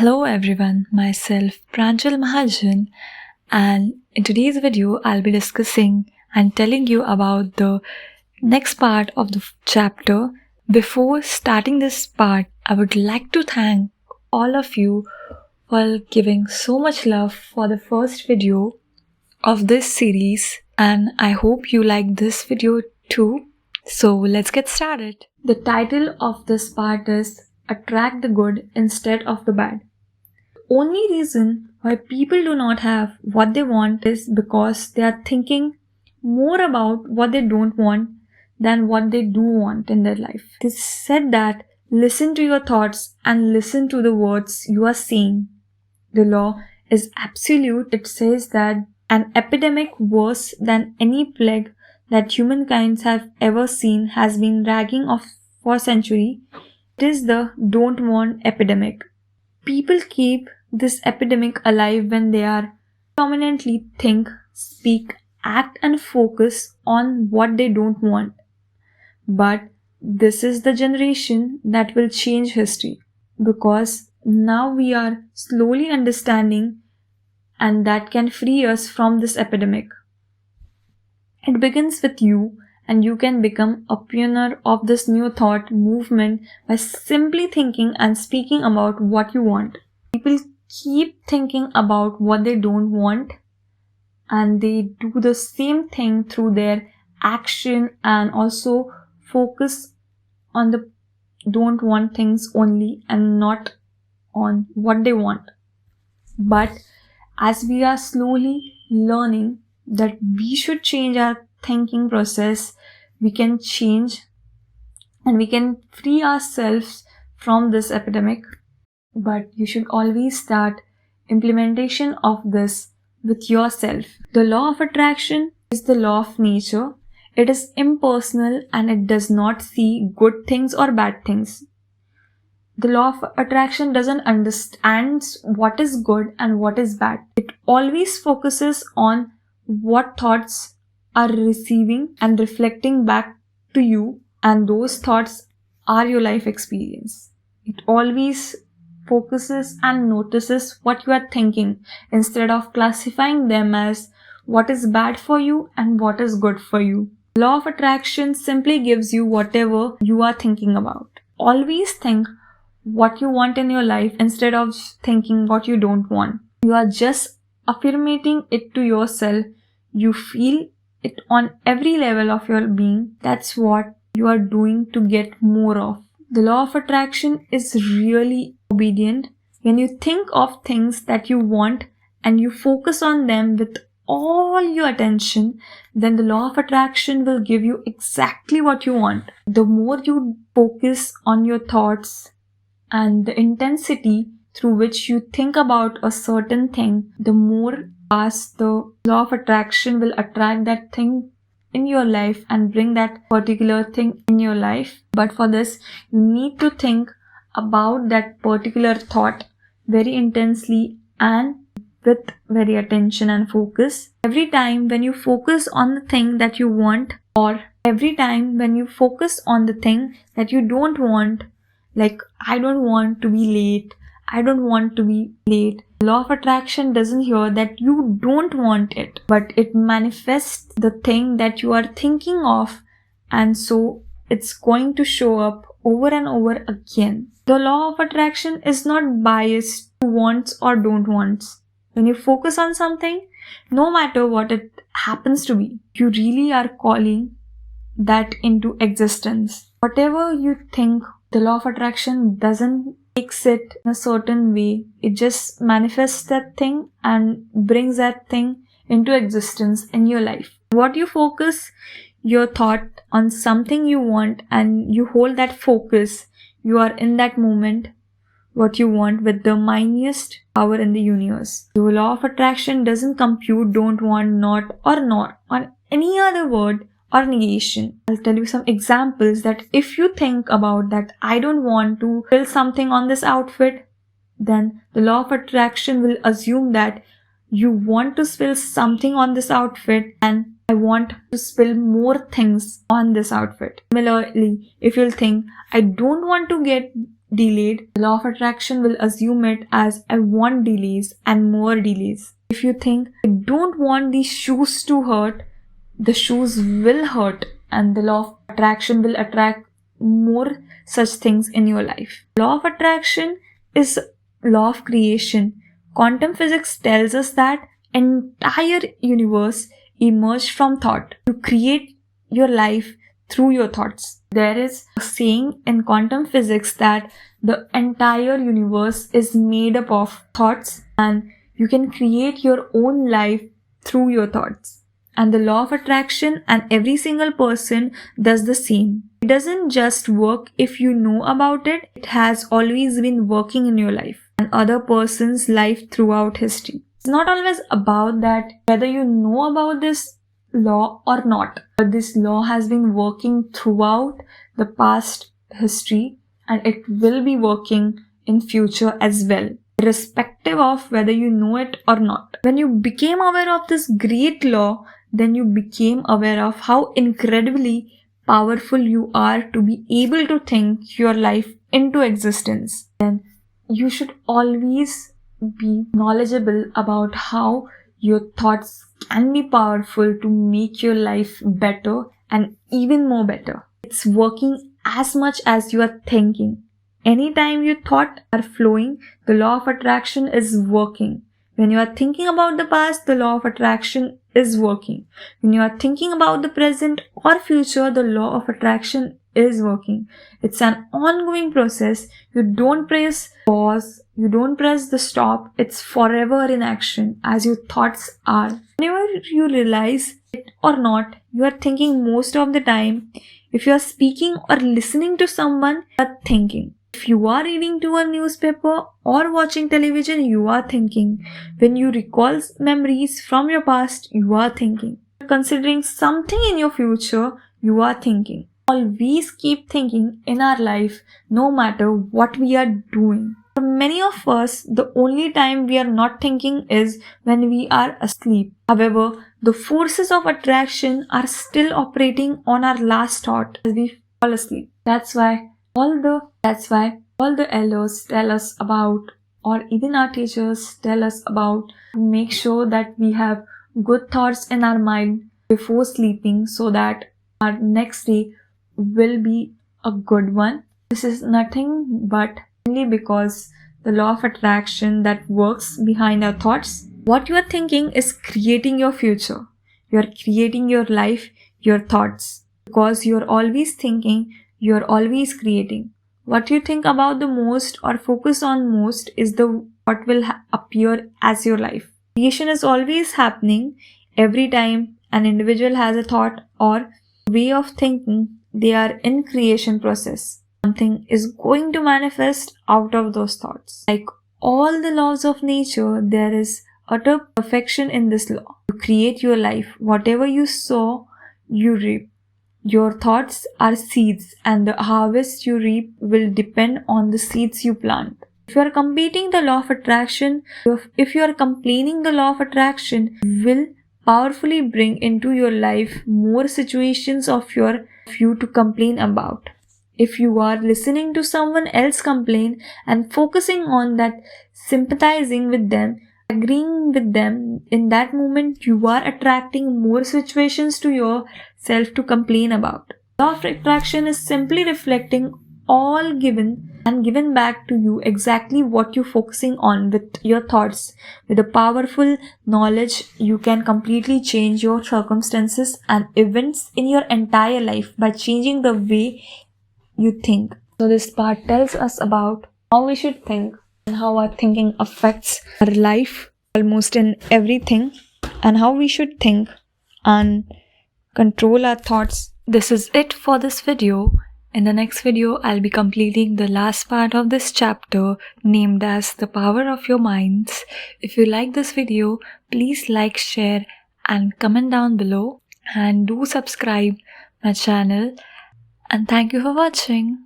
Hello everyone, myself Pranjal Mahajan, and in today's video I'll be discussing and telling you about the next part of the chapter. Before starting this part, I would like to thank all of you for giving so much love for the first video of this series, and I hope you like this video too. So let's get started. The title of this part is Attract the Good Instead of the Bad. Only reason why people do not have what they want is because they are thinking more about what they don't want than what they do want in their life. It is said that listen to your thoughts and listen to the words you are saying. The law is absolute. It says that an epidemic worse than any plague that humankind have ever seen has been raging off for centuries. It is the don't want epidemic. People keep this epidemic alive when they are dominantly think, speak, act and focus on what they don't want. But this is the generation that will change history, because now we are slowly understanding and that can free us from this epidemic. It begins with you, and you can become a pioneer of this new thought movement by simply thinking and speaking about what you want. People keep thinking about what they don't want, and they do the same thing through their action and also focus on the don't want things only and not on what they want. But as we are slowly learning that we should change our thinking process, we can change and we can free ourselves from this epidemic. But you should always start implementation of this with yourself. The law of attraction is the law of nature. It is impersonal and it does not see good things or bad things. The law of attraction doesn't understand what is good and what is bad. It always focuses on what thoughts are receiving and reflecting back to you, and those thoughts are your life experience. It always focuses and notices what you are thinking instead of classifying them as what is bad for you and what is good for you. Law of attraction simply gives you whatever you are thinking about. Always think what you want in your life instead of thinking what you don't want. You are just affirming it to yourself. You feel it on every level of your being. That's what you are doing to get more of. The law of attraction is really obedient. When you think of things that you want and you focus on them with all your attention, then the law of attraction will give you exactly what you want. The more you focus on your thoughts and the intensity through which you think about a certain thing, the more fast the law of attraction will attract that thing in your life and bring that particular thing in your life. But for this, you need to think about that particular thought very intensely and with very attention and focus. Every time when you focus on the thing that you want, or every time when you focus on the thing that you don't want, like I don't want to be late, I don't want to be late. Law of attraction doesn't hear that you don't want it, but it manifests the thing that you are thinking of, and so it's going to show up over and over again. The law of attraction is not biased to wants or don't wants. When you focus on something, no matter what it happens to be, you really are calling that into existence. Whatever you think, the law of attraction doesn't takes it in a certain way. It just manifests that thing and brings that thing into existence in your life. What you focus your thought on something you want and you hold that focus, you are in that moment what you want with the mightiest power in the universe. The law of attraction doesn't compute don't want, not or any other word or negation. I'll tell you some examples that if you think about that I don't want to spill something on this outfit, then the law of attraction will assume that you want to spill something on this outfit and I want to spill more things on this outfit. Similarly, if you'll think I don't want to get delayed, the law of attraction will assume it as I want delays and more delays. If you think I don't want these shoes to hurt, the shoes will hurt, and the law of attraction will attract more such things in your life. Law of attraction is law of creation. Quantum physics tells us that entire universe emerged from thought. You create your life through your thoughts. There is a saying in quantum physics that the entire universe is made up of thoughts, and you can create your own life through your thoughts. And the law of attraction and every single person does the same. It doesn't just work if you know about it. It has always been working in your life and other person's life throughout history. It's not always about that whether you know about this law or not, but this law has been working throughout the past history, and it will be working in future as well, irrespective of whether you know it or not. When you became aware of this great law, then you became aware of how incredibly powerful you are to be able to think your life into existence. Then you should always be knowledgeable about how your thoughts can be powerful to make your life better and even more better. It's working as much as you are thinking. Anytime your thoughts are flowing, the law of attraction is working. When you are thinking about the past, the law of attraction is working. When you are thinking about the present or future, the law of attraction is working. It's an ongoing process. You don't press pause, you don't press the stop. It's forever in action as your thoughts are. Whenever you realize it or not, you are thinking most of the time. If you are speaking or listening to someone, you are thinking. If you are reading to a newspaper or watching television, you are thinking. When you recall memories from your past, you are thinking. Considering something in your future, you are thinking. Always keep thinking in our life, no matter what we are doing. For many of us, the only time we are not thinking is when we are asleep. However, the forces of attraction are still operating on our last thought as we fall asleep. That's why all the elders tell us about, or even our teachers tell us about, to make sure that we have good thoughts in our mind before sleeping so that our next day will be a good one. This is nothing but only because the law of attraction that works behind our thoughts. What you are thinking is creating your future. You are creating your life, your thoughts. Because you are always thinking, you are always creating. What you think about the most or focus on most is what will appear as your life. Creation is always happening. Every time an individual has a thought or way of thinking, they are in creation process. Something is going to manifest out of those thoughts. Like all the laws of nature, there is utter perfection in this law. You create your life. Whatever you sow, you reap. Your thoughts are seeds, and the harvest you reap will depend on the seeds you plant. If you are competing the law of attraction, if you are complaining the law of attraction, will powerfully bring into your life more situations of you to complain about. If you are listening to someone else complain and focusing on that, sympathizing with them, agreeing with them, in that moment you are attracting more situations to yourself to complain about. Law of attraction is simply reflecting all given back to you exactly what you're focusing on with your thoughts. With a powerful knowledge, you can completely change your circumstances and events in your entire life by changing the way you think. So this part tells us about how we should think and how our thinking affects our life almost in everything, and how we should think and control our thoughts. This is it for this video. In the next video, I'll be completing the last part of this chapter named as The Power of Your Minds. If you like this video, please like, share and comment down below, and do subscribe my channel, and thank you for watching.